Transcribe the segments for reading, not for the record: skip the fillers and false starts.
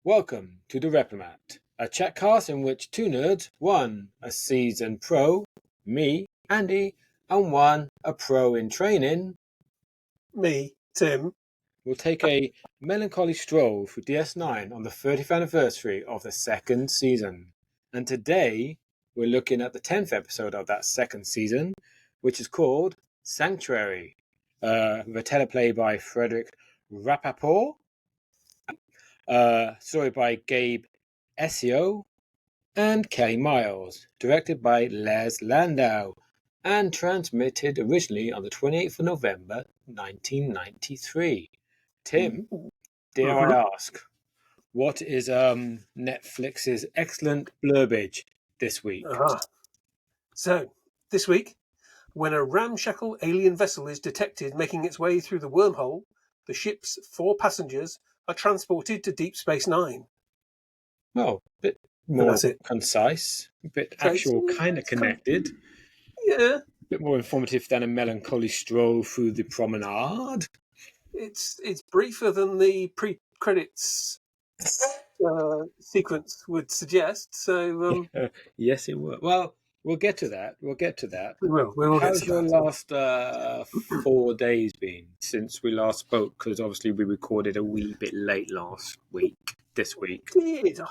Welcome to the Replimat, a chatcast in which two nerds, one a seasoned pro, me, Andy, and one a pro in training, me, Tim, will take a melancholy stroll through DS9 on the 30th anniversary of the second season. And today, we're looking at the 10th episode of that second season, which is called Sanctuary, with a teleplay by Frederick Rappaport, story by Gabe Essio and Kelly Miles, directed by Les Landau, and transmitted originally on the 28th of November 1993. Tim, dare I ask, what is Netflix's excellent blurbage this week? So, this week, when a ramshackle alien vessel is detected making its way through the wormhole, the ship's 4 passengers are transported to Deep Space Nine. Well, a bit more concise, a bit actual, kind of connected. Yeah. A bit more informative than a melancholy stroll through the promenade. It's briefer than the pre-credits sequence would suggest. So yes, it will. Well, we'll get to that. We will. How's your last 4 days been since we last spoke? Because obviously we recorded a wee bit late this week.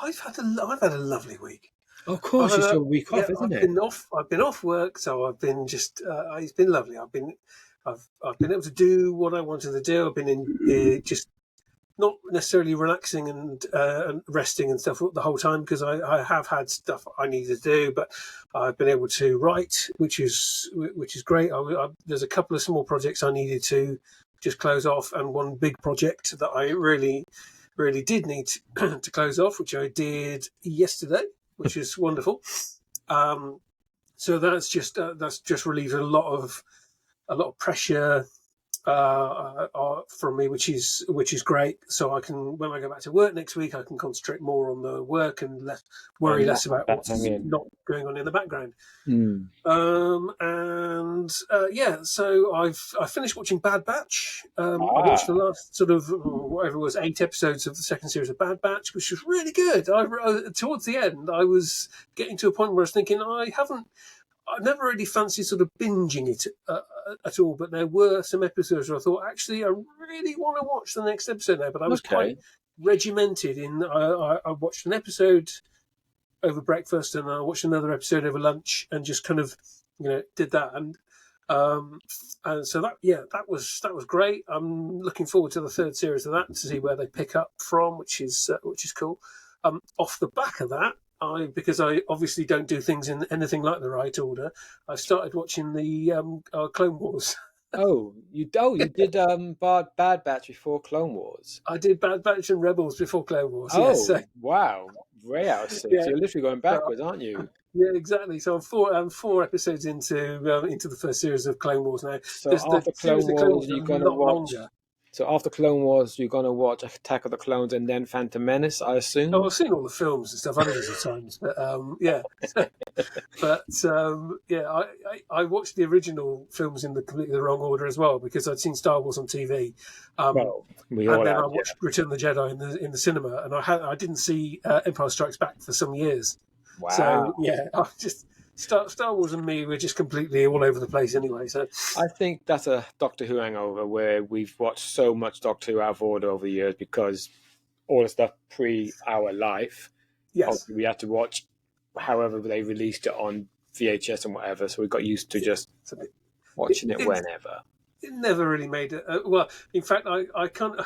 I've had a lovely week. Of course, it's your week off, isn't it? I've been off work, so I've been just. It's been lovely. I've been able to do what I wanted to do. I've been in just not necessarily relaxing and resting and stuff the whole time, because I have had stuff I needed to do, but I've been able to write, which is great. There's a couple of small projects I needed to just close off, and one big project that I really did need to close off, which I did yesterday, which is wonderful. So that's just relieved a lot of pressure from me, which is great. So I can, when I go back to work next week, I can concentrate more on the work and worry less about what's not going on in the background. So I finished watching Bad Batch. I watched the last sort of whatever it was 8 episodes of the second series of Bad Batch, which was really good. Towards the end, I was getting to a point where I was thinking I never really fancied sort of binging it at all, but there were some episodes where I thought, actually, I really want to watch the next episode now. But I was quite regimented in. I watched an episode over breakfast, and I watched another episode over lunch, and just kind of, did that. And so that was great. I'm looking forward to the 3rd series of that to see where they pick up from, which is cool. Off the back of that, because I obviously don't do things in anything like the right order, I started watching the Clone Wars. You did Bad Batch before Clone Wars. I did Bad Batch and Rebels before Clone Wars. Wow, way out of sync. Yeah. So you're literally going backwards, aren't you? Yeah, exactly. So I'm 4 episodes into the first series of Clone Wars now. So after Clone Wars, you're going to watch. So after Clone Wars, you're going to watch Attack of the Clones and then Phantom Menace, I assume? Oh, I've seen all the films and stuff hundreds of times. But, I watched the original films in completely the wrong order as well, because I'd seen Star Wars on TV. I watched Return of the Jedi in the cinema, and I didn't see Empire Strikes Back for some years. Wow. So, I just... Star Wars and me were just completely all over the place anyway. So I think that's a Doctor Who hangover, where we've watched so much Doctor Who out of order over the years, because all the stuff pre our life, we had to watch however they released it on VHS and whatever, so we got used to just watching it whenever. It never really made it. Well, in fact, I can't...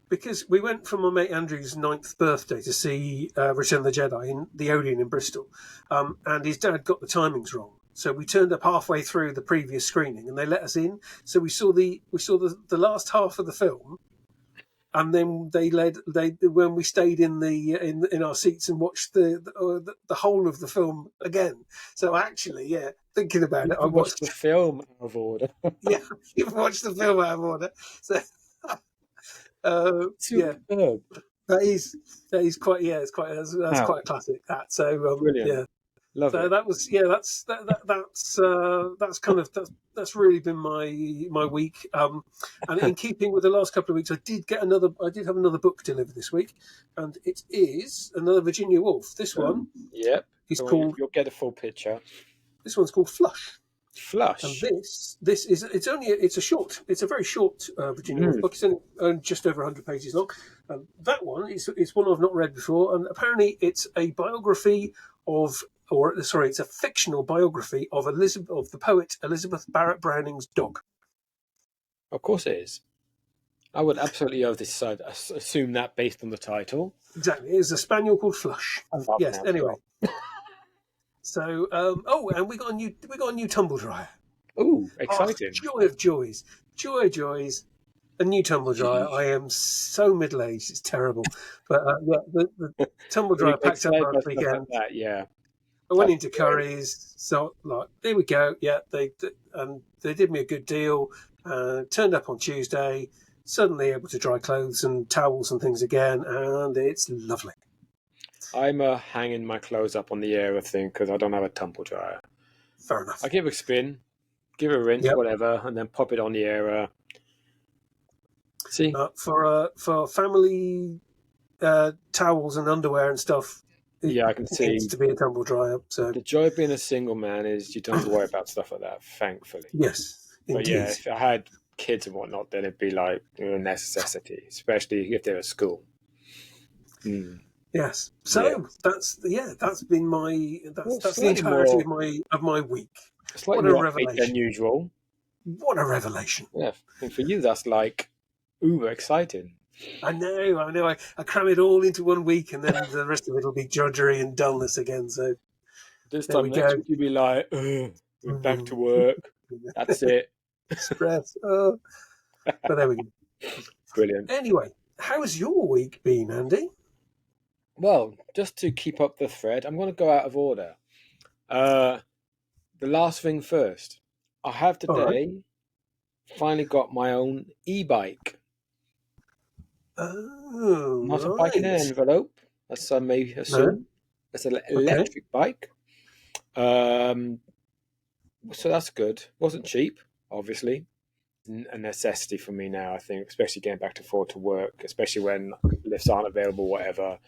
Because we went from my mate Andrew's 9th birthday to see Return of the Jedi in the Odeon in Bristol, and his dad got the timings wrong. So we turned up halfway through the previous screening, and they let us in. So we saw the last half of the film, and then when we stayed in our seats and watched the whole of the film again. So actually, thinking about it, I watched the film out of order. Yeah, you've watched the film out of order. So. That is quite that's quite a classic. That so brilliant. Lovely. So that was that's kind of that's really been my week. And in keeping with the last couple of weeks, I did have another book delivered this week, and it is another Virginia Woolf. This one Yep. is Go on, called you'll get a full picture. this one's called Flush. And Flush. this is it's a very short Virginia Woolf book. It's only just over 100 pages long. And that one is one I've not read before, and apparently it's a biography it's a fictional biography of the poet Elizabeth Barrett Browning's dog. Of course it is. I would absolutely assume that based on the title. Exactly, it's a spaniel called Flush. Yes. Anyway, so and we got a new tumble dryer. Ooh, exciting! Oh, joy of joys, a new tumble dryer. I am so middle aged; it's terrible. But the tumble dryer packed up last weekend. Like that, I went into Curry's, so there we go. Yeah, they did me a good deal. Turned up on Tuesday, suddenly able to dry clothes and towels and things again, and it's lovely. I'm hanging my clothes up on the Aera thing because I don't have a tumble dryer. Fair enough. I give it a spin, give it a rinse, whatever, and then pop it on the Aera. See, for family towels and underwear and stuff. I can see. Needs to be a tumble dryer. So the joy of being a single man is you don't have to worry about stuff like that. Thankfully, yes, but indeed. if I had kids and whatnot, then it'd be like a necessity, especially if they're at school. Yes. So that's been that's the entirety of my week. What a revelation! Than usual. What a revelation! Yeah, and for you, that's like uber exciting. I know. I cram it all into 1 week, and then the rest of it will be drudgery and dullness again. So this time next week, you'll be like, we're back to work. That's it. Stress. But there we go. Brilliant. Anyway, how's your week been, Andy? Well, just to keep up the thread, I'm going to go out of order. The last thing first. I have today finally got my own e-bike. Oh, not a bike in an envelope, as I may assume. It's an electric bike. So that's good. Wasn't cheap, obviously. A necessity for me now, I think, especially getting back to work, especially when lifts aren't available, whatever.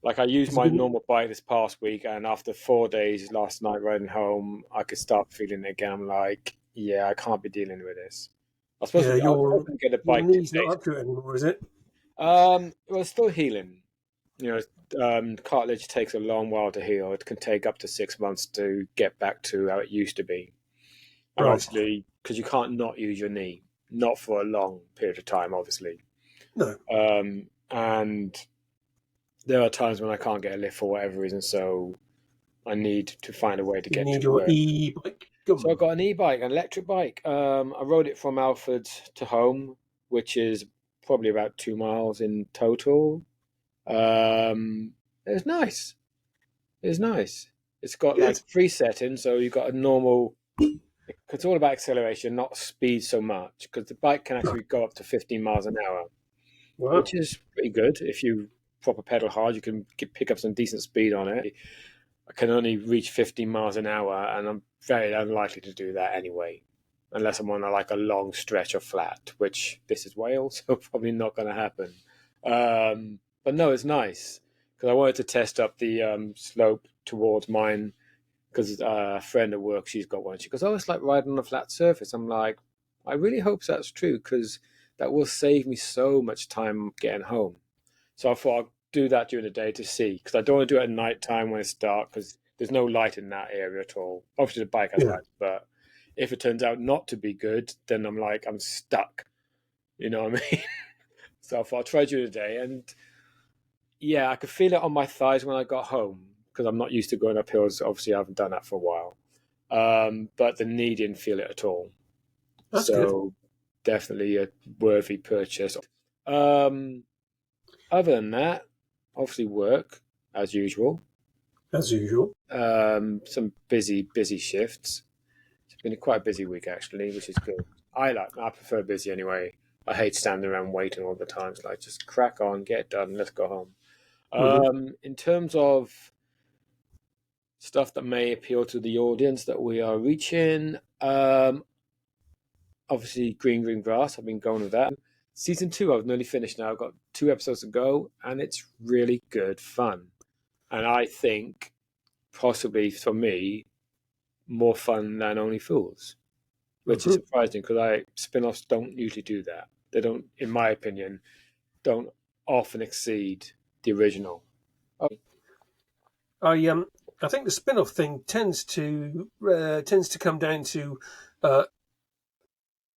Like I used my normal bike this past week, and after 4 days last night riding home, I could start feeling it again. I'm like, I can't be dealing with this. I was supposed to get a bike. Your knee's not up to it anymore, is it? Well, it's still healing. Cartilage takes a long while to heal. It can take up to 6 months to get back to how it used to be. And obviously, because you can't not use your knee, not for a long period of time, obviously. No. And there are times when I can't get a lift for whatever reason, so I need to find a way to get to your e-bike. So I got an e-bike, an electric bike. I rode it from Alfred to home, which is probably about 2 miles in total. It was nice. It's got like 3 settings, so you've got a normal. It's all about acceleration, not speed so much, because the bike can actually go up to 15 miles an hour, which is pretty good. If you proper pedal hard, you can pick up some decent speed on it. I can only reach 15 miles an hour, and I'm very unlikely to do that anyway, unless I'm on a long stretch of flat, which this is Wales, so probably not going to happen. But no, it's nice, because I wanted to test up the slope towards mine, because a friend at work, she's got one. She goes, it's like riding on a flat surface. I'm like, I really hope that's true, because that will save me so much time getting home. So I thought I'd do that during the day to see, because I don't want to do it at night time when it's dark, because there's no light in that area at all. Obviously the bike has light, but if it turns out not to be good, then I'm stuck. You know what I mean? So I thought I'd try during the day, and I could feel it on my thighs when I got home, because I'm not used to going up hills. Obviously I haven't done that for a while. But the knee didn't feel it at all. That's good. Definitely a worthy purchase. Other than that, obviously work as usual. Some busy shifts. It's been quite a busy week actually, which is good. I prefer busy anyway. I hate standing around waiting all the time. It's like, just crack on, get it done, let's go home. In terms of stuff that may appeal to the audience that we are reaching. Obviously, Green Grass. I've been going with that. Season 2, I've nearly finished now. I've got 2 episodes to go, and it's really good fun. And I think, possibly for me, more fun than Only Fools, which is surprising because spin-offs don't usually do that. They don't, in my opinion, don't often exceed the original. I think the spin-off thing tends to come down to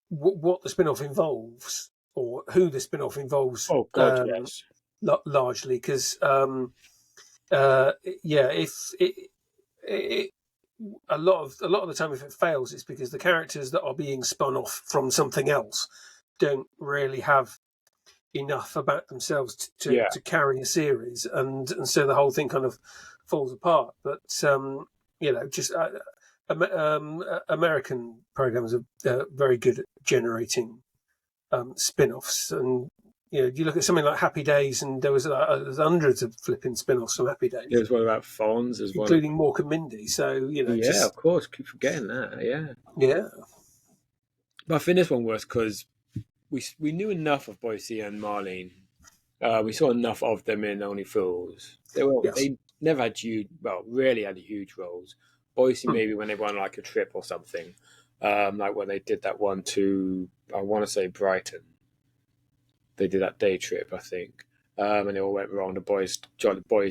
what the spin-off involves or who the spin-off involves. Oh God, yes. Largely because if it a lot of the time if it fails, it's because the characters that are being spun off from something else don't really have enough about themselves to carry a series, and so the whole thing kind of falls apart. But just American programs are very good at generating spin-offs, and you look at something like Happy Days, and there's hundreds of flipping spin-offs from Happy Days. There's one about Fonz as well, including Mork and Mindy. So of course, keep forgetting that. Yeah. But I think this one was because we knew enough of Boise and Marlene. We saw enough of them in Only Fools. They never had rarely had huge roles. Boise maybe when they went on like a trip or something, like when they did that one to, I want to say Brighton. They did that day trip, I think, and they all went around the boys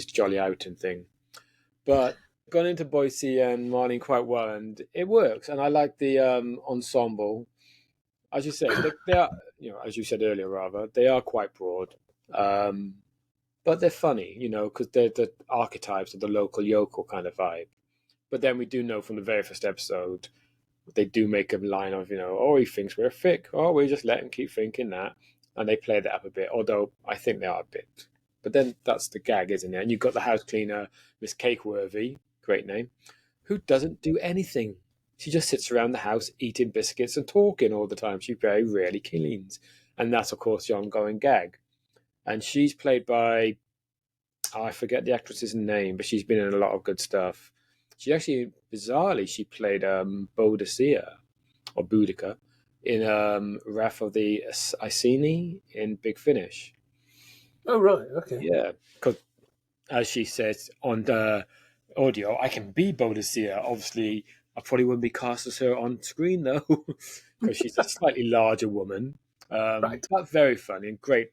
jolly outing thing. But gone into Boise and Marlene quite well, and it works. And I like the ensemble. As you say, they are, as you said earlier, rather, they are quite broad, but they're funny, because they're the archetypes of the local yokel kind of vibe. But then we do know from the very first episode, they do make a line of, oh, he thinks we're thick. Oh, we just let him keep thinking that. And they play that up a bit, although I think they are a bit. But then that's the gag, isn't it? And you've got the house cleaner, Miss Cakeworthy, great name, who doesn't do anything. She just sits around the house eating biscuits and talking all the time. She very rarely cleans. And that's, of course, the ongoing gag. And she's played by, I forget the actress's name, but she's been in a lot of good stuff. She actually, bizarrely, she played Boudicca, or Boudica, in Wrath of the Iceni in Big Finish. Oh, right, okay. Yeah, because as she says on the audio, I can be Boudicca. Obviously, I probably wouldn't be cast as her on screen, though, because she's a slightly larger woman. Right. But very funny and great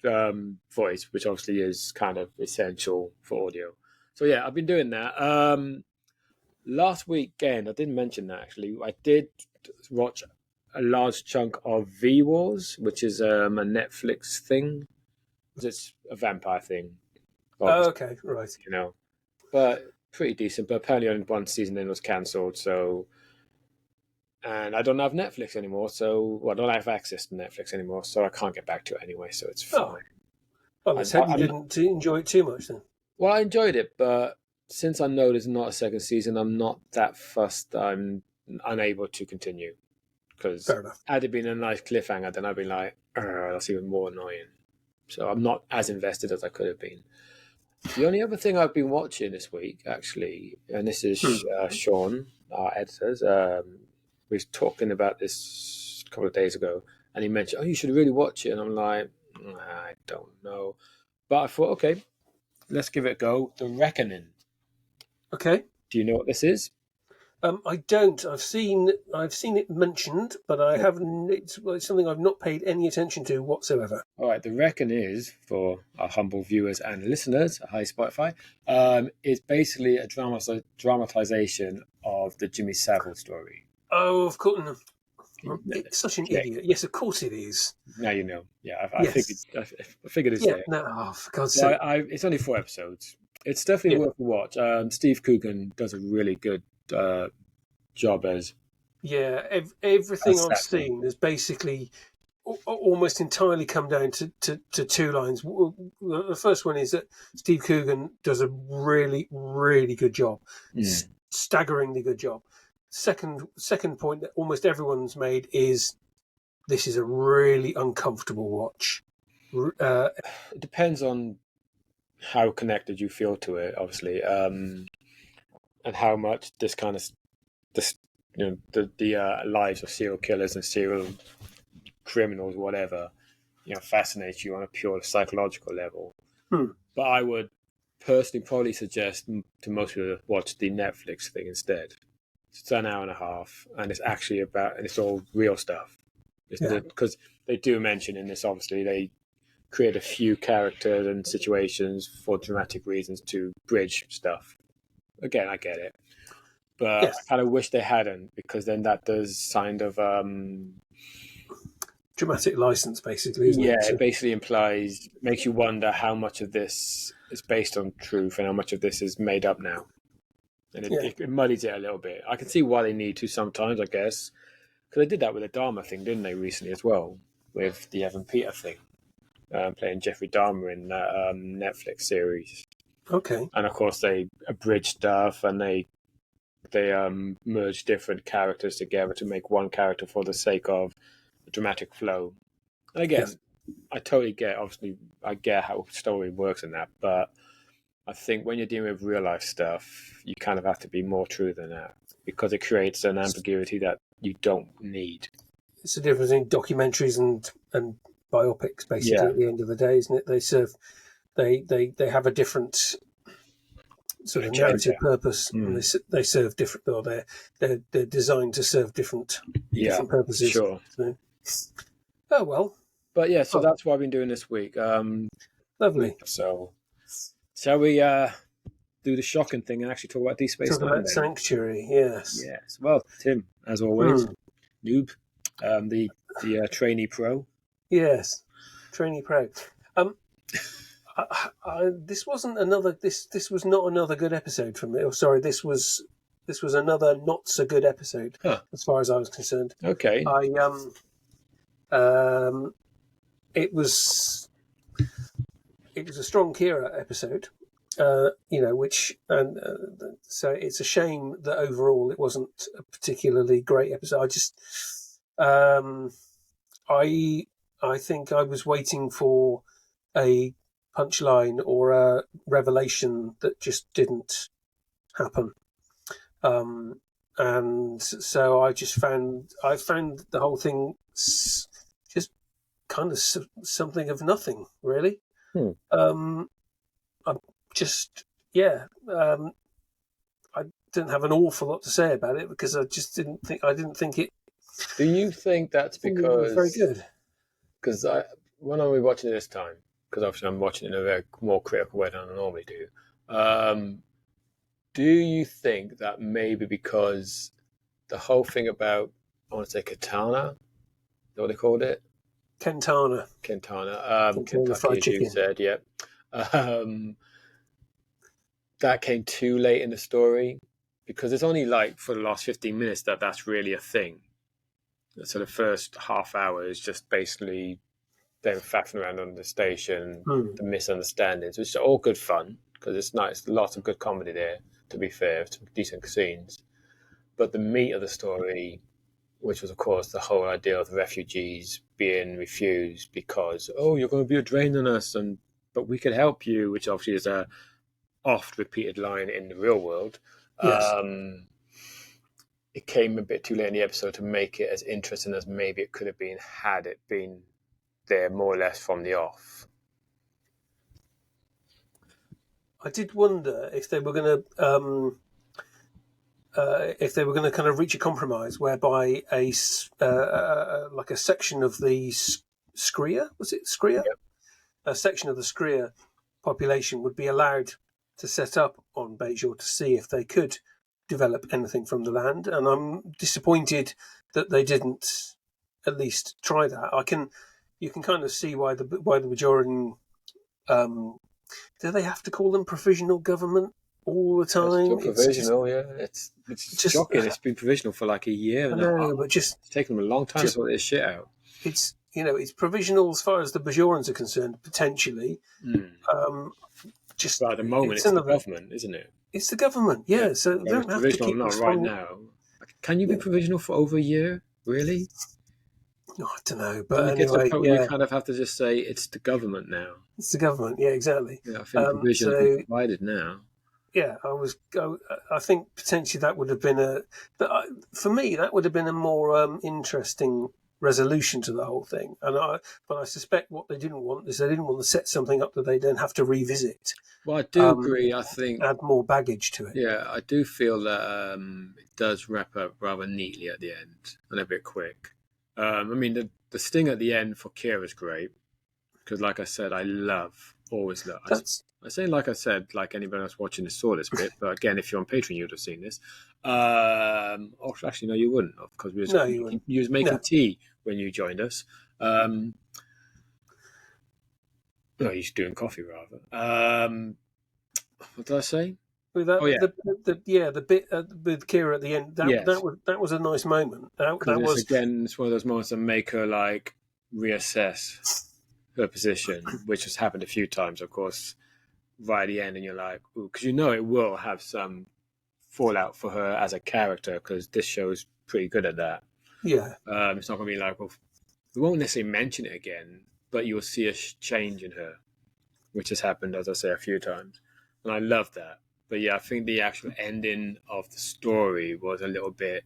voice, which obviously is kind of essential for audio. So, yeah, I've been doing that. Last weekend, I didn't mention that, actually. I did watch a large chunk of V-Wars, which is a Netflix thing. It's a vampire thing. Oh, okay, right. But pretty decent. But apparently only one season then was cancelled. So, and I don't have Netflix anymore. So, I don't have access to Netflix anymore. So I can't get back to it anyway. So it's fine. Well, let's hope you didn't enjoy it too much then. Well, I enjoyed it, but since I know there's not a second season, I'm not that fussed. I'm unable to continue. Because had it been a nice cliffhanger, then I'd be like, that's even more annoying. So I'm not as invested as I could have been. The only other thing I've been watching this week, actually, and this is Sean, our editors, we was talking about this a couple of days ago, and he mentioned, you should really watch it. And I'm like, I don't know. But I thought, okay, let's give it a go. The Reckoning. Okay. Do you know what this is? I don't. I've seen it mentioned, but I haven't. It's something I've not paid any attention to whatsoever. All right, The Reckon is, for our humble viewers and listeners, hi Spotify, is basically a dramatization of the Jimmy Savile story. Oh, of course. It's such an idiot. Yes, of course it is. Now you know. Yeah, I figured it's there. No, for God's sake. It's only 4 episodes. It's definitely worth a watch. Steve Coogan does a really good job as... Yeah, everything I've seen has basically almost entirely come down to 2 lines. The first one is that Steve Coogan does a really, really good job. Staggeringly good job. Second point that almost everyone's made is this is a really uncomfortable watch. It depends on how connected you feel to it, obviously. and how much this kind of the lives of serial killers and serial criminals, whatever, fascinates you on a pure psychological level. But I would personally probably suggest to most people to watch the Netflix thing instead. It's an hour and a half, and it's actually and it's all real stuff. Because they do mention in this, obviously, they create a few characters and situations for dramatic reasons to bridge stuff. Again, I get it. But I kind of wish they hadn't, because then that does kind of... dramatic license, basically, isn't it? It basically makes you wonder how much of this is based on truth and how much of this is made up now. And it muddies it a little bit. I can see why they need to sometimes, I guess. Because they did that with the Dahmer thing, didn't they, recently as well? With the Evan Peter thing. Playing Jeffrey Dahmer in that Netflix series. Okay. And of course they abridge stuff, and they merge different characters together to make one character for the sake of a dramatic flow. And again, I totally get, obviously, I get how story works in that, but I think when you're dealing with real life stuff, you kind of have to be more true than that, because it creates an ambiguity that you don't need. It's the difference in documentaries and biopics, basically, at the end of the day, isn't it? They have a different sort of narrative purpose, and they serve different, or they're designed to serve diffent purposes. Sure. So, oh well. But yeah, so that's what I've been doing this week. Lovely. So shall we do the shocking thing and actually talk about Deep Space Nine? Talk about Sanctuary, yes. Yes. Well, Tim, as always, noob, the trainee pro. Yes, trainee pro. This wasn't another. This was not another good episode for me. Oh, sorry, this was another not so good episode as far as I was concerned. Okay. It was a strong Kira episode. Which so it's a shame that overall it wasn't a particularly great episode. I think I was waiting for a punchline or a revelation that just didn't happen, and so I found the whole thing just kind of something of nothing, really. I didn't have an awful lot to say about it because I didn't think it. Do you think that's because it was very good? Because when are we watching it this time? Because obviously I'm watching it in a very more critical way than I normally do. Do you think that maybe because the whole thing about, I want to say Katana, is that what they called it? Kentana. Kentucky, as you said, yeah. That came too late in the story, because it's only like for the last 15 minutes that's really a thing. So the first half hour is just basically them faffing around on the station, the misunderstandings, which are all good fun, because it's nice. Lots of good comedy there, to be fair, some decent scenes. But the meat of the story, which was, of course, the whole idea of the refugees being refused because, you're going to be a drain on us, but we could help you, which obviously is a oft-repeated line in the real world. Yes. It came a bit too late in the episode to make it as interesting as maybe it could have been had it been there more or less from the off. I did wonder if they were going to kind of reach a compromise whereby like a section of the Skria, was it Skria? Yep. A section of the Skria population would be allowed to set up on Bajor to see if they could develop anything from the land, and I'm disappointed that they didn't at least try that. You can kind of see why the Bajoran, do they have to call them provisional government all the time? It's provisional, It's just shocking. It's been provisional for like a year and a half. But it's taken them a long time to sort this shit out. It's provisional as far as the Bajorans are concerned, potentially. But at the moment, it's the government, isn't it? It's the government, yeah. So they don't have to keep not right now. Can you be provisional for over a year? Really? I don't know, but anyway, you kind of have to just say it's the government now. It's the government, yeah, exactly. Yeah, I think provision is provided now. yeah, I think potentially that would have been for me that would have been a more interesting resolution to the whole thing. But I suspect what they didn't want is they didn't want to set something up that they then have to revisit, Well, I do agree. I think, add more baggage to it. yeah, I do feel that it does wrap up rather neatly at the end and a bit quick. I mean, the sting at the end for Kira is great because, like I said, always love. I say, like I said, like anybody else watching this saw this bit, but again, if you're on Patreon, you'd have seen this. Or actually, no, you wouldn't have because you was making tea when you joined us. No, you're doing coffee rather. What did I say? With that, the bit with Kira at the end, that was a nice moment. It's one of those moments that make her like reassess her position, which has happened a few times, of course, right at the end, and you're like, ooh, because you know it will have some fallout for her as a character, because this show is pretty good at that. Yeah. It's not going to be like, well, we won't necessarily mention it again, but you'll see a change in her, which has happened, as I say, a few times. And I love that. But yeah, I think the actual ending of the story was a little bit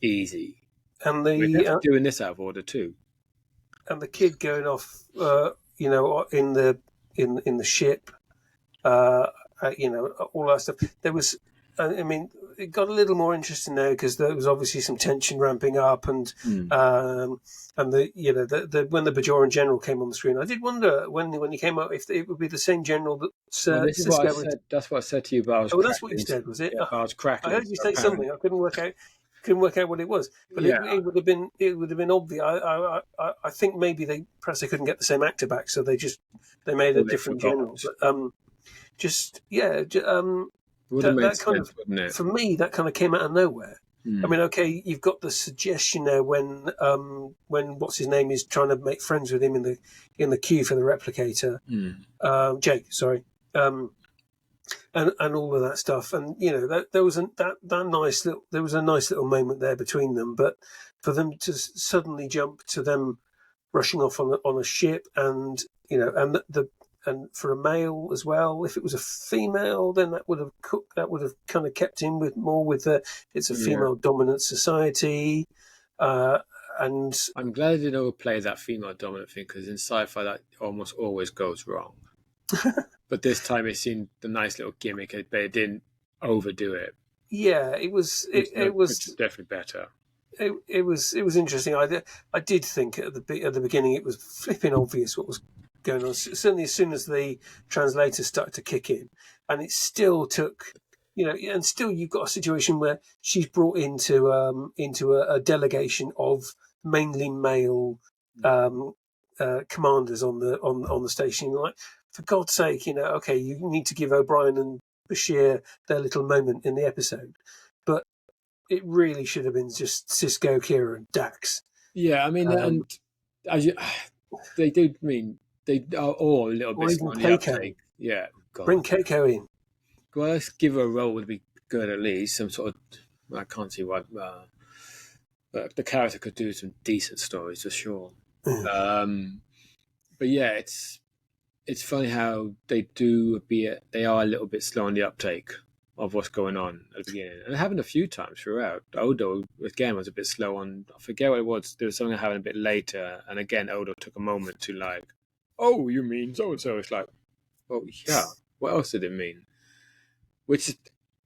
easy. And we're definitely doing this out of order too. And the kid going off, in the ship, all that stuff. There was, I mean, it got a little more interesting there because there was obviously some tension ramping up, and when the Bajoran general came on the screen, I did wonder when he came out if it would be the same general that. This is what I said. That's what I said to you. But that's what you said, was it? Yeah, I was cracking. I heard you say something. I couldn't work out what it was, but it would have been obvious. I think maybe they couldn't get the same actor back, so they made a different general. But that kind of, for me, that kind of came out of nowhere. I mean, okay, you've got the suggestion there when what's his name is trying to make friends with him in the queue for the replicator, Jake, sorry, and all of that stuff, and there was a nice little moment there between them, but for them to suddenly jump to them rushing off on a ship, and and for a male as well. If it was a female, then that would have kind of kept in with it's a female dominant society. And I'm glad they didn't overplay that female dominant thing, because in sci-fi that almost always goes wrong. But this time it seemed the nice little gimmick, but it didn't overdo it. Yeah, it was definitely better. It was interesting. I did think at the beginning it was flipping obvious what was going on. Certainly, as soon as the translators started to kick in, and it still took, and still you've got a situation where she's brought into a delegation of mainly male commanders on the station. You're like, for God's sake, okay, you need to give O'Brien and Bashir their little moment in the episode, but it really should have been just Cisco, Kira, and Dax. Yeah, I mean, and they do mean. They are all a little bit on the uptake. Yeah, God. Bring Keiko in. Well, let's give her a role would be good at least. Some sort of, I can't see what, but the character could do some decent stories for sure. But yeah, it's funny how they are a little bit slow on the uptake of what's going on at the beginning, and it happened a few times throughout. Odo again was a bit slow on. I forget what it was. There was something happening a bit later, and again Odo took a moment to like. Oh, you mean so and so? It's like, oh yeah. What else did it mean? Which is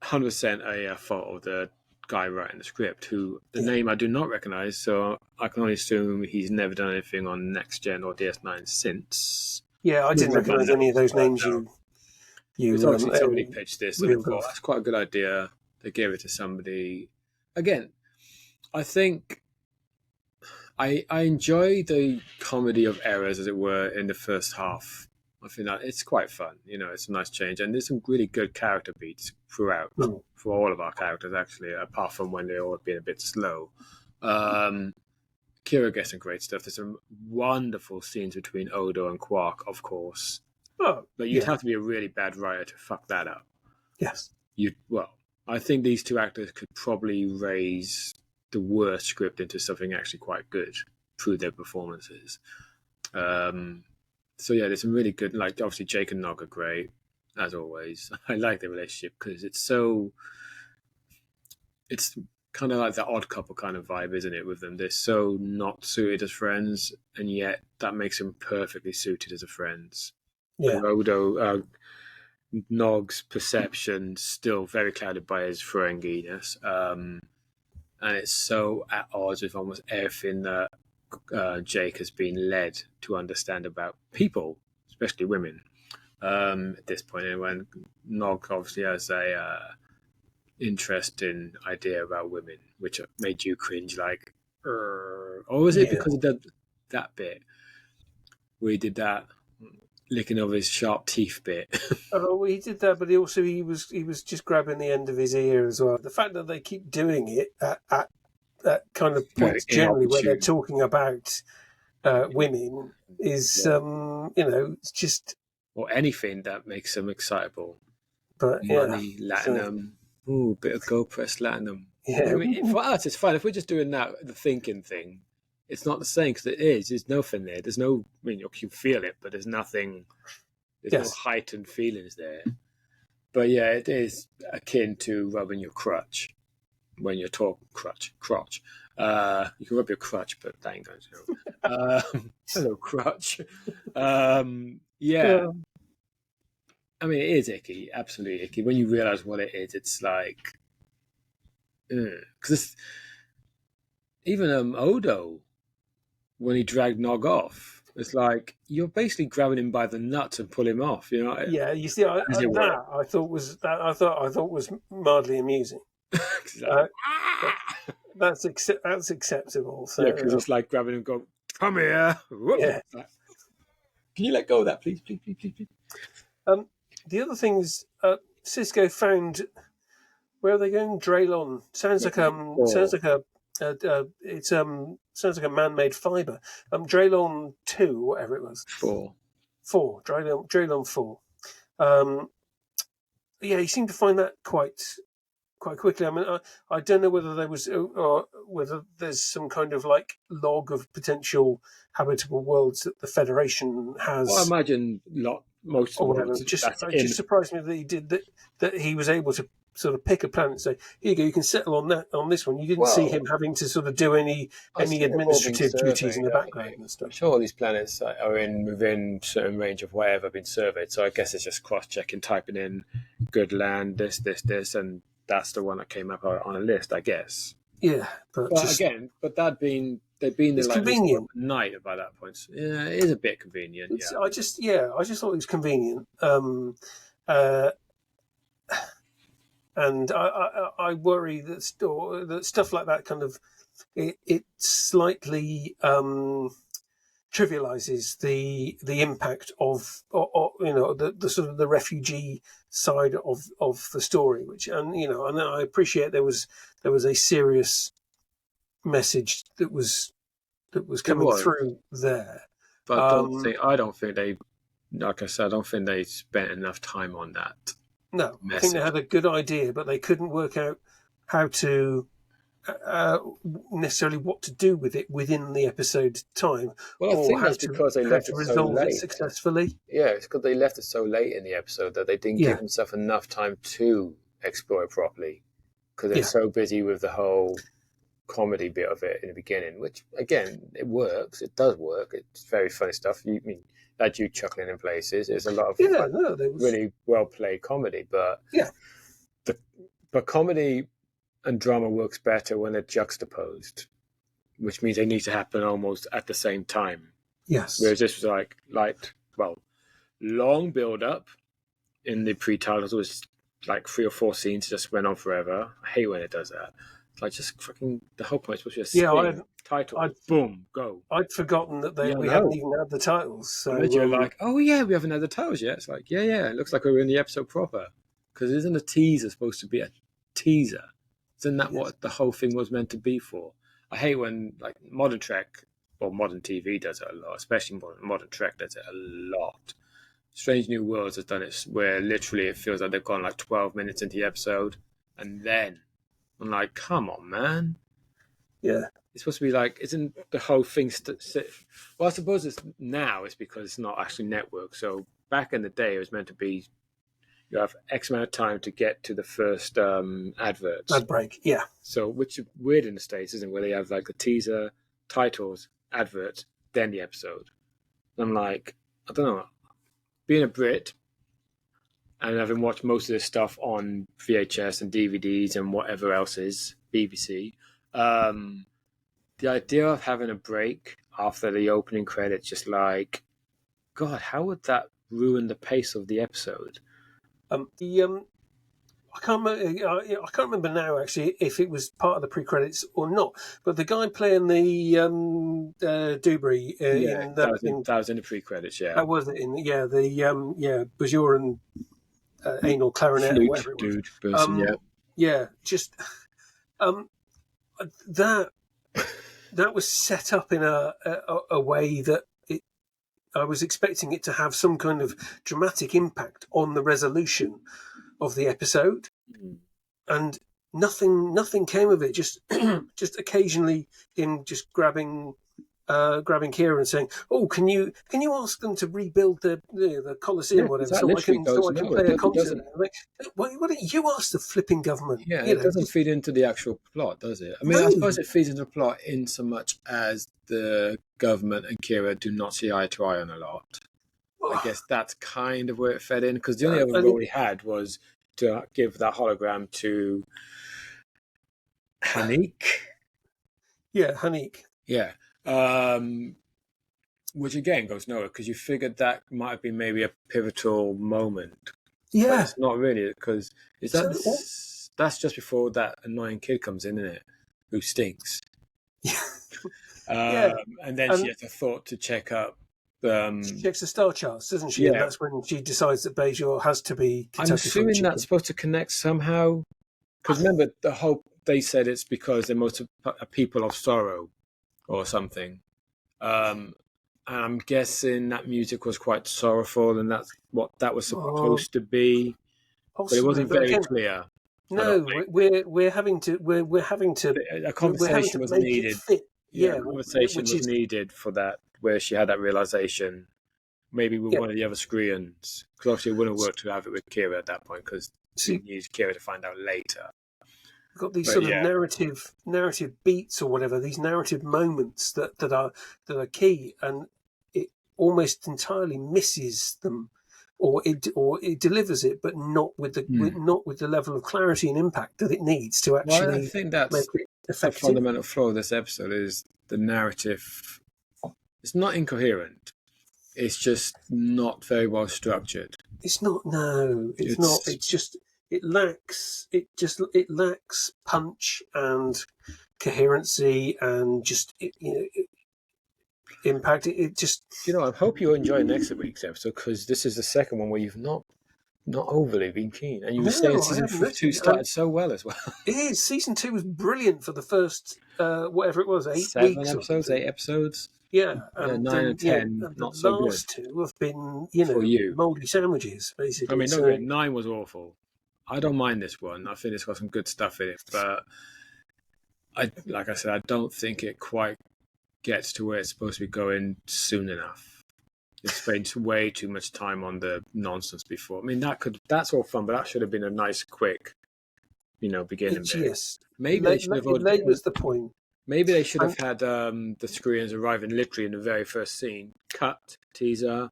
100% a fault of the guy writing the script, who the name I do not recognize. So I can only assume he's never done anything on Next Gen or DS9 since. Yeah, I didn't recognize any of those names. Somebody pitched this, and I thought that's quite a good idea. They gave it to somebody. Again, I think. I enjoy the comedy of errors, as it were, in the first half. I think that it's quite fun. It's a nice change. And there's some really good character beats throughout, for all of our characters, actually, apart from when they're all being a bit slow. Kira gets some great stuff. There's some wonderful scenes between Odo and Quark, of course. Oh, but you'd have to be a really bad writer to fuck that up. Yes. I think these two actors could probably raise the worst script into something actually quite good through their performances. So yeah, there's some really good, like obviously Jake and Nog are great. as always. I like the relationship because it's kind of like the odd couple kind of vibe, isn't it, with them? They're so not suited as friends, and yet that makes them perfectly suited as a friends. Yeah. Although Nog's perception still very clouded by his Ferenginess, and it's so at odds with almost everything that Jake has been led to understand about people, especially women. At this point, and when Nog obviously has a interesting idea about women, which made you cringe, like, or was it because of that bit where he did that licking of his sharp teeth bit? Oh, he did that, but he was just grabbing the end of his ear as well. The fact that they keep doing it at kind of Very points generally where they're inopportune. talking about women is, it's just. Or anything that makes them excitable. But yeah, Money, so, latinum, ooh, bit of gold press latinum. I yeah, mean, for us, it's fine. If we're just doing that, the thinking thing, it's not the same because it is. There's nothing there. There's no, I mean, you can feel it, but there's nothing, there's no yes, heightened feelings there. But yeah, it is akin to rubbing your crutch when you're talking crotch. You can rub your crutch, but that ain't going to. Hello, crutch. Yeah, I mean, it is icky, absolutely icky. When you realize what it is, it's like, because even Odo, when he dragged Nog off, it's like you're basically grabbing him by the nuts and pull him off. You know, yeah. You see, as it were. I thought was mildly amusing. Like, But that's acceptable. yeah, because So it's like grabbing him, and go, come here. yeah. Like, can you let go of that, please, please, please, please, please? The other thing is, Cisco found, where are they going? Draylon. Sounds like Or sounds like a man-made fiber. Draylon 2, whatever it was. 4. 4. Draylon 4. Yeah, he seemed to find that quite quickly. I mean, I don't know whether there was, or whether there's some kind of like log of potential habitable worlds that the Federation Well, I has, imagine most of the or whatever. world that's It in. just surprised me that he did that. That he was able to sort of pick a planet and say, "Here you go, you can settle on this one." You didn't see Well, him having to sort of do any I assume they've all been administrative duties in surveyed. the I background mean, and I'm stuff. sure all these planets are in within certain range of whatever been surveyed. So I guess it's just cross-checking, typing in good land, this, and that's the one that came up on a list, I guess. Yeah, but But just again, they've been there it's like this convenient. night by that point. So, yeah, it is a bit convenient. Yeah. I just thought it was convenient. Uh, and I worry that stuff like that kind of it slightly trivializes the impact of, or the sort of the refugee side of the story, which, and I appreciate there was a serious message that was It coming was, through there. but Um, I don't think they, like I said, I don't think they spent enough time on that no, I think they message. had a good idea, but they couldn't work out how to uh, necessarily what to do with it within the episode time, Well, I or think that's because they left how to it so resolve it late. successfully. Yeah, it's because they left it so late in the episode that they didn't give Yeah, themselves enough time to explore it properly because they're yeah, so busy with the whole comedy bit of it in the beginning, which again, it works. It does work. It's very funny stuff. You I mean that you chuckling in places. There's a lot of yeah. No, there was. really well played comedy, but Yeah, the comedy and drama works better when they're juxtaposed, which means they need to happen almost at the same time. yes, Whereas this was like well, long build up in the pre-titles was like 3 or 4 scenes just went on forever. I hate when it does that. It's like just fucking the whole point is supposed to be a yeah. spin title, I'd boom, go. I'd forgotten that Yeah, we haven't no. even had the titles. And then So you're like, oh yeah, we haven't had the titles yet. It's like, yeah, it looks like we're in the episode proper because isn't a teaser supposed to be a teaser? Isn't that yes, what the whole thing was meant to be for? I hate when like modern Trek or modern TV does it a lot, especially modern Trek does it a lot. Strange New Worlds has done it where literally it feels like they've gone like 12 minutes into the episode and then I'm like, come on, man. yeah, It's supposed to be like, isn't the whole thing? Well, I suppose it's because it's not actually network. So back in the day, it was meant to be you have X amount of time to get to the first adverts. Ad break, yeah. So, which is weird in the States, isn't it? Where they have like the teaser, titles, adverts, then the episode. I'm like, I don't know. Being a Brit and having watched most of this stuff on VHS and DVDs and whatever else is BBC, the idea of having a break after the opening credits, just like, God, how would that ruin the pace of the episode? I can't remember now actually if it was part of the pre-credits or not. But the guy playing the Dewberry that was in the pre-credits. Yeah, that was it. Bajoran anal clarinet, flute, or whatever it was. dude, person, just that was set up in a way that I was expecting it to have some kind of dramatic impact on the resolution of the episode, and nothing came of it. Just occasionally him just grabbing Kira and saying, "Oh, can you ask them to rebuild the Colosseum, whatever, so I can play a concert?" Like, why don't you ask the flipping government? Yeah, it doesn't feed into the actual plot, does it? I mean, I suppose it feeds into the plot in so much as the government and Kira do not see eye to eye on a lot. I guess that's kind of where it fed in, because the only other role he had was to give that hologram to Hanik. Yeah, Hanik. Yeah. Which again goes nowhere, because you figured that might have been maybe a pivotal moment. Yeah. But it's not really, because that's just before that annoying kid comes in, isn't it? Who stinks. Yeah. And then she has a thought to check up. She checks the star charts, doesn't she? Yeah. And that's when she decides that Bajor has to be Kentucky. I'm assuming that's supposed to connect somehow. Because remember, they said it's because they're most a people of sorrow or something. And I'm guessing that music was quite sorrowful, and that's what that was supposed to be. Possibly, but it wasn't very clear. No, we're having to a conversation was needed. A conversation was needed for that, where she had that realization, maybe with one of the other screens, because obviously it wouldn't work to have it with Kira at that point, because she used Kira to find out later. We've got these narrative beats or whatever, these narrative moments that are key, and it almost entirely misses them, or it delivers it, but not with the level of clarity and impact that it needs to actually. Well, I think that's the fundamental flaw of this episode, is the narrative. It's not incoherent. It's just not very well structured. It's not. No, it's not. It's just. It lacks punch and coherency and just impact. It just. I hope you enjoy next week's episode, because this is the second one where you've not overly been keen, and you were saying season 2 started so well as well. It is. Season 2 was brilliant for the first whatever it was, 8 episodes. Yeah, 9 and 10, not so good. The last 2 have been, mouldy sandwiches, basically. I mean, 9 was awful. I don't mind this one. I think it's got some good stuff in it, but like I said, I don't think it quite gets to where it's supposed to be going soon enough. It spent way too much time on the nonsense before. I mean, that's all fun, but that should have been a nice, quick, beginning bit. Yes. Maybe they should have. That was the point. Maybe they should have had the screens arriving literally in the very first scene. Cut, teaser,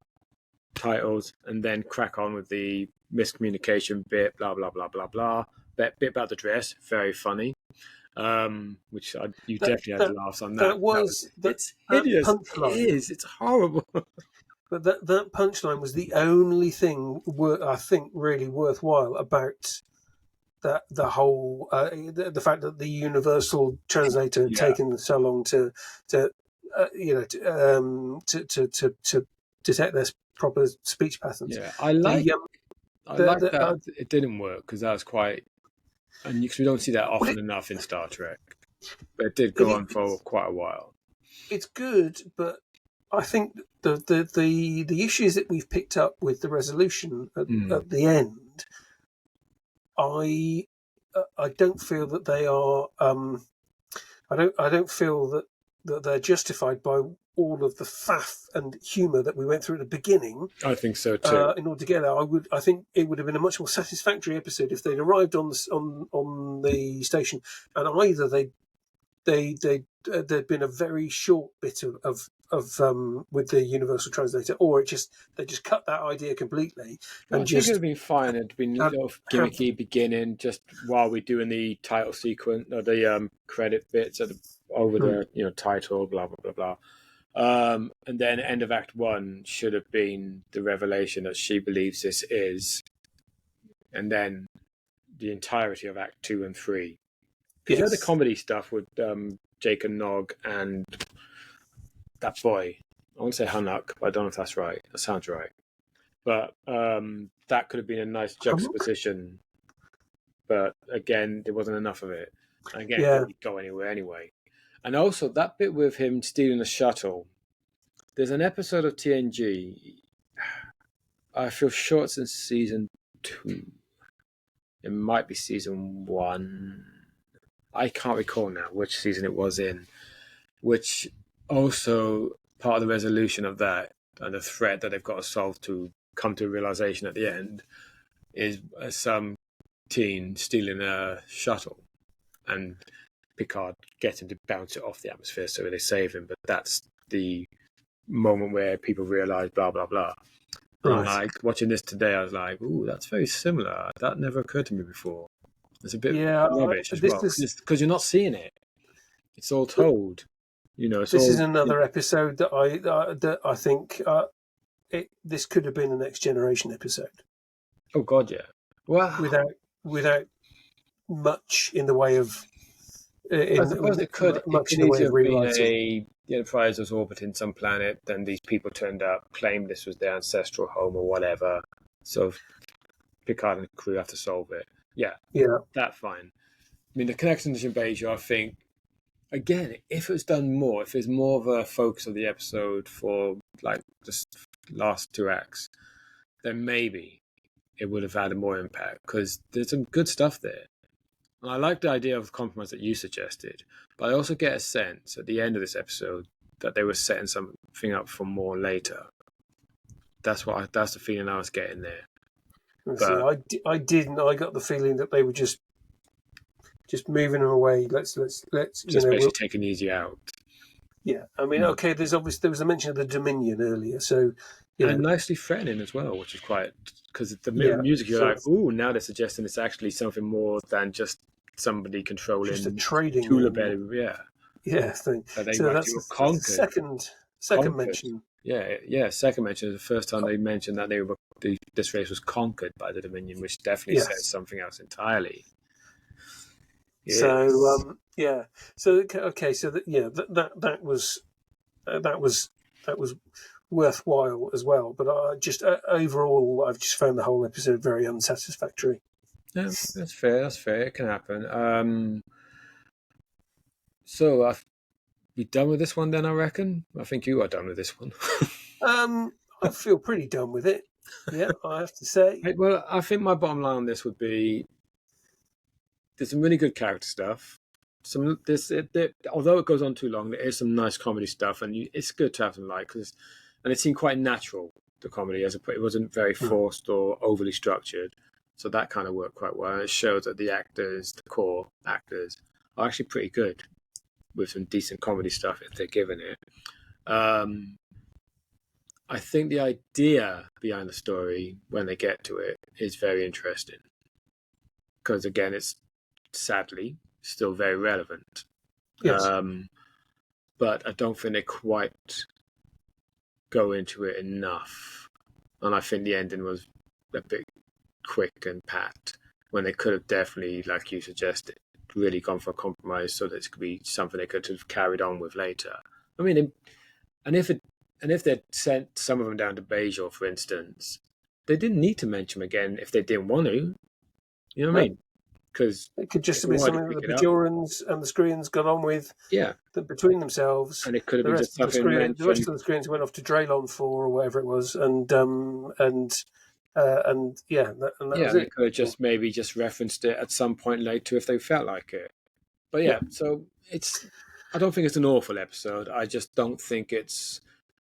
titles, and then crack on with the miscommunication bit, blah, blah, blah, blah, blah. Bit about the dress, very funny. Which you definitely had laughs on that. It's hideous. It is. It's horrible. But that punchline was the only thing I think really worthwhile about the whole the fact that the universal translator had taken so long to detect their proper speech patterns. Yeah, I like that it didn't work, because that was quite, and because we don't see that often enough in Star Trek, but it did go on for quite a while. It's good, but I think the issues that we've picked up with the resolution at the end, I don't feel that they are. I don't feel that they're justified by all of the faff and humour that we went through at the beginning. I think so too. In order to get there, I think it would have been a much more satisfactory episode if they'd arrived on the station, and either there'd been a very short bit of with the universal translator, or they just cut that idea completely. And I think it'd be fine. It'd been a little gimmicky beginning, just while we're doing the title sequence or the credit bits over the title, blah blah blah blah. And then end of Act 1 should have been the revelation that she believes this is, and then the entirety of Act 2 and 3. Because you had the comedy stuff with Jake and Nog and that boy. I want to say Hanuk, but I don't know if that's right. That sounds right. But that could have been a nice juxtaposition. But again, there wasn't enough of it. And again, it didn't go anywhere anyway. And also, that bit with him stealing the shuttle. There's an episode of TNG. I feel sure it's in season 2. It might be season 1. I can't recall now which season it was in, which also part of the resolution of that and the threat that they've got to solve to come to a realization at the end is some teen stealing a shuttle and Picard gets him to bounce it off the atmosphere so they save him. But that's the moment where people realize blah, blah, blah. Right. Like watching this today, I was like, ooh, that's very similar. That never occurred to me before. It's a bit rubbish as well, because you're not seeing it. It's all told. This is another episode that I think this could have been a Next Generation episode. Oh God, yeah. Wow. Without much in the way of. I suppose it could. Much in the way of rewriting. The Enterprise was orbiting some planet, then these people turned up, claimed this was their ancestral home or whatever. So Picard and the crew have to solve it. Yeah, that's fine. I mean, the connection to Bajor, I think, again, if it was done more, if it's more of a focus of the episode for like the last 2 acts, then maybe it would have had a more impact, because there's some good stuff there. And I like the idea of the compromise that you suggested, but I also get a sense at the end of this episode that they were setting something up for more later. That's the feeling I was getting there. But, I didn't. I got the feeling that they were just moving them away. Let's just basically taking easy out. Yeah, I mean, okay. There was a mention of the Dominion earlier, so and nicely threatening as well, which is quite, because the music you're like, ooh, now they're suggesting it's actually something more than just somebody controlling just a trading thing. Thing. So that's the second mention. Yeah. Second mention is the first time they mentioned that this race was conquered by the Dominion, which definitely says something else entirely. Yes. So So okay. So that was worthwhile as well. But overall, I've just found the whole episode very unsatisfactory. Yeah, that's fair. It can happen. So I've be done with this one then, I reckon. I think you are done with this one. I feel pretty done with it. Yeah, I have to say. Well, I think my bottom line on this would be there's some really good character stuff. Although it goes on too long, there is some nice comedy stuff, and it's good to have some and it seemed quite natural, the comedy, it wasn't very forced or overly structured. So that kind of worked quite well. And it shows that the core actors, are actually pretty good with some decent comedy stuff if they're given it. I think the idea behind the story, when they get to it, is very interesting. Because again, it's sadly still very relevant. Yes. But I don't think they quite go into it enough. And I think the ending was a bit quick and pat, when they could have definitely, like you suggested, really gone for a compromise so that it could be something they could have carried on with later. I mean, and if they'd sent some of them down to Bajor, for instance, they didn't need to mention them again if they didn't want to. You know what I mean? Because it could just have been something that the Bajorans and the Screens got on with between themselves. And it could have been just something the rest of the Screens went off to Draylon 4 or whatever it was, and that was it. They could have just maybe just referenced it at some point later if they felt like it. But so I don't think it's an awful episode. I just don't think it's.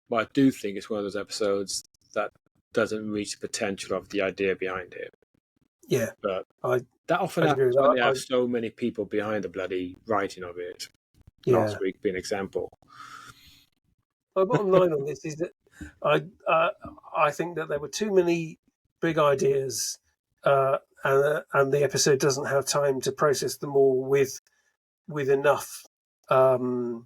Well, I do think it's one of those episodes that doesn't reach the potential of the idea behind it. Yeah, But I that often I'd agree with happens when they that. have so many people behind the bloody writing of it. Yeah. Last week being an example. My bottom line on this is that I think that there were too many big ideas, and the episode doesn't have time to process them all with enough um,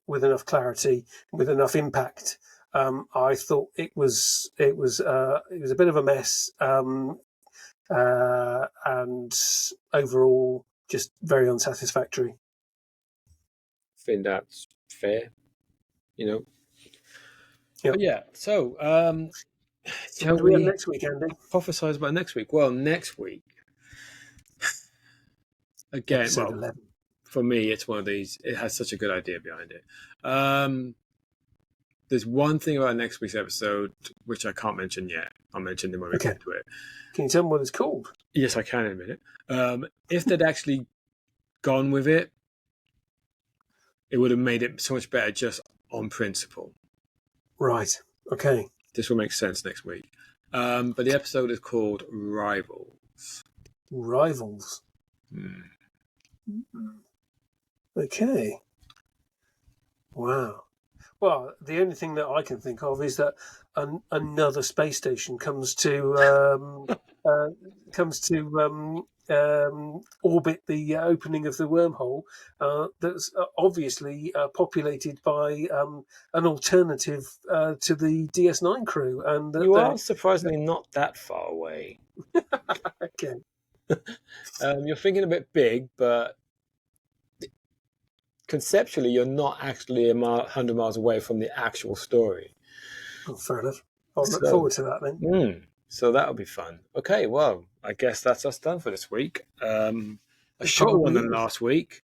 with enough clarity, with enough impact. I thought it was a bit of a mess, and overall just very unsatisfactory. I think that's fair, Yep. But yeah, so So shall what do we have we next week, Andy? prophesize about next week? Well, next week, again, Episode well, 11. for me, it's one of these. It has such a good idea behind it. There's one thing about next week's episode which I can't mention yet. I'll mention them when we get to it. Can you tell me what it's called? Yes, I can in a minute. If they'd actually gone with it, it would have made it so much better just on principle. Right. Okay. This will make sense next week. But the episode is called Rivals. Rivals. Okay. Wow. Well, the only thing that I can think of is that another space station comes to orbit the opening of the wormhole. That's obviously populated by an alternative to the DS9 crew, and You are surprisingly not that far away. Okay. You're thinking a bit big, but conceptually, you're not actually 100 miles away from the actual story. Oh, fair enough. I'll look forward to that then. So that'll be fun. Okay, well, I guess that's us done for this week. A shorter one than last week.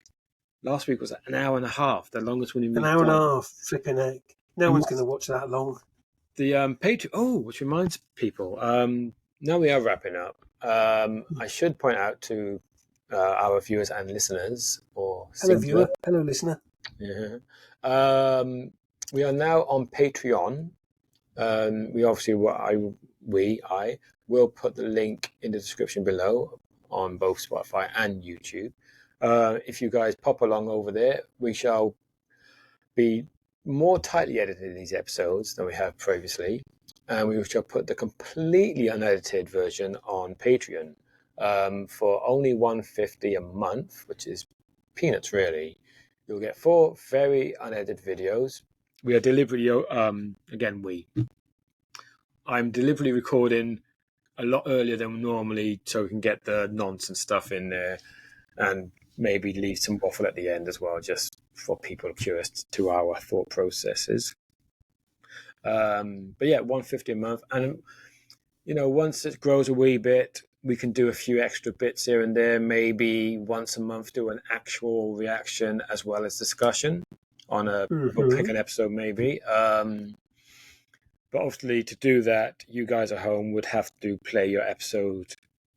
Last week was an hour and a half, the longest one we've done. An hour and a half, flipping heck. No one's going to watch that long. The Patreon. Oh, which reminds people. Now we are wrapping up. I should point out to our viewers and listeners, or hello viewer, hello listener. Yeah. We are now on Patreon. We obviously, I will put the link in the description below on both Spotify and YouTube. If you guys pop along over there, we shall be more tightly edited these episodes than we have previously, and we shall put the completely unedited version on Patreon for only $150 a month, which is peanuts really. You'll get 4 very unedited videos. We are deliberately I'm deliberately recording a lot earlier than normally so we can get the nonsense stuff in there and maybe leave some waffle at the end as well, just for people curious to our thought processes. But yeah, $150 a month. And, once it grows a wee bit, we can do a few extra bits here and there, maybe once a month do an actual reaction as well as discussion on we'll pick an episode maybe. But obviously to do that, you guys at home would have to play your episode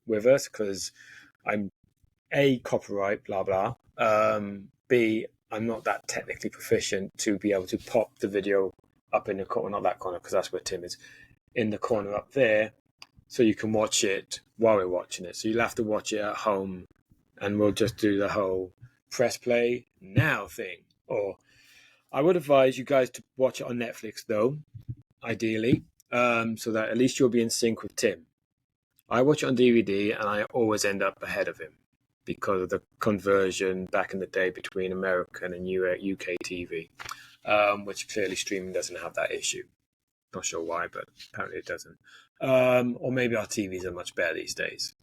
with us because I'm A, copyright, blah, blah. B, I'm not that technically proficient to be able to pop the video up in the corner, not that corner because that's where Tim is, in the corner up there. So you can watch it while we're watching it. So you'll have to watch it at home and we'll just do the whole press play now thing. Or I would advise you guys to watch it on Netflix though, ideally, so that at least you'll be in sync with Tim. I watch it on DVD and I always end up ahead of him because of the conversion back in the day between American and UK TV, which clearly streaming doesn't have that issue. Not sure why, but apparently it doesn't. Or maybe our TVs are much better these days.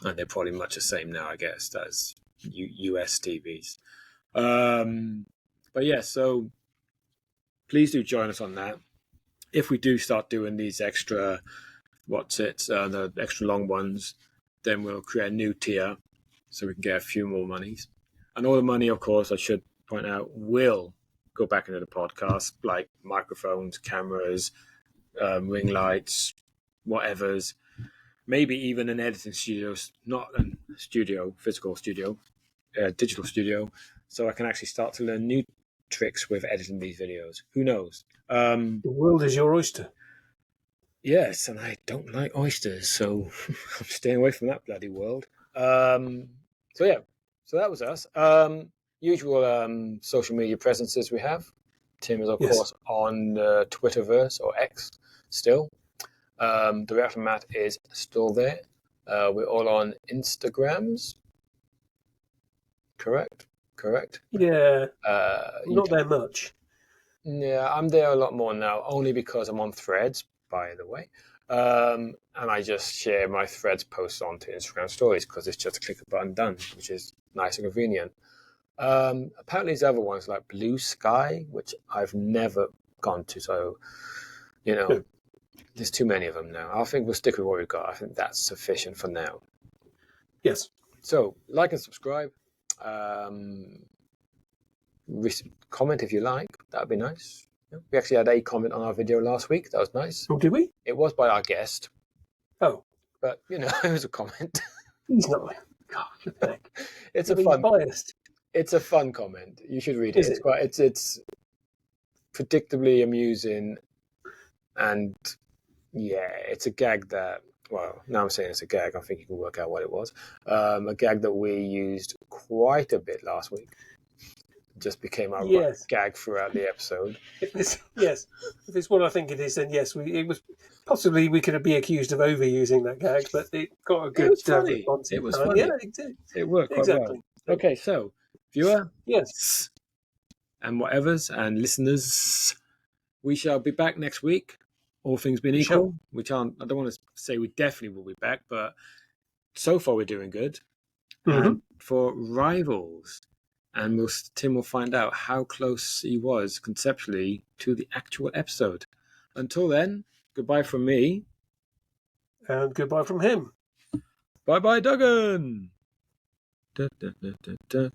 And they're probably much the same now, I guess, as US TVs. But yeah, so please do join us on that. If we do start doing these extra, the extra long ones, then we'll create a new tier so we can get a few more monies. And all the money, of course, I should point out, will go back into the podcast, like microphones, cameras, ring lights, whatever's, maybe even an editing studio, not a studio, physical studio, digital studio, so I can actually start to learn new tricks with editing these videos. Who knows? The world is your oyster. Yes, and I don't like oysters, so I'm staying away from that bloody world. So that was us. Usual social media presences we have. Tim is, of course, on the Twitterverse or X still. The Replimat is still there. We're all on Instagrams. Correct. Yeah. Not there much. Yeah, I'm there a lot more now, only because I'm on Threads, by the way. And I just share my Threads posts onto Instagram stories because it's just a click of a button done, which is nice and convenient. Apparently there's other ones like Blue Sky, which I've never gone to, so there's too many of them now. I think we'll stick with what we've got. I think that's sufficient for now. Yes. So like and subscribe. Comment if you like. That'd be nice. We actually had a comment on our video last week. That was nice. Oh, did we? It was by our guest. Oh. But, it was a comment. He's not. God, it's biased. It's a fun comment. You should read it. It's predictably amusing, and it's a gag that. Well, now I'm saying it's a gag. I think you can work out what it was. A gag that we used quite a bit last week. Just became our gag throughout the episode. If it's what I think it is, then yes, it was possibly we could be accused of overusing that gag, but it got a good response. It was funny. Yeah, it did. It worked quite well. Okay, so viewer, yes, and whatevers, and listeners, we shall be back next week. All things being equal, I don't want to say we definitely will be back, but so far we're doing good. Mm-hmm. And for Rivals. And Tim will find out how close he was conceptually to the actual episode. Until then, goodbye from me. And goodbye from him. Bye-bye, Duggan. Da, da, da, da, da.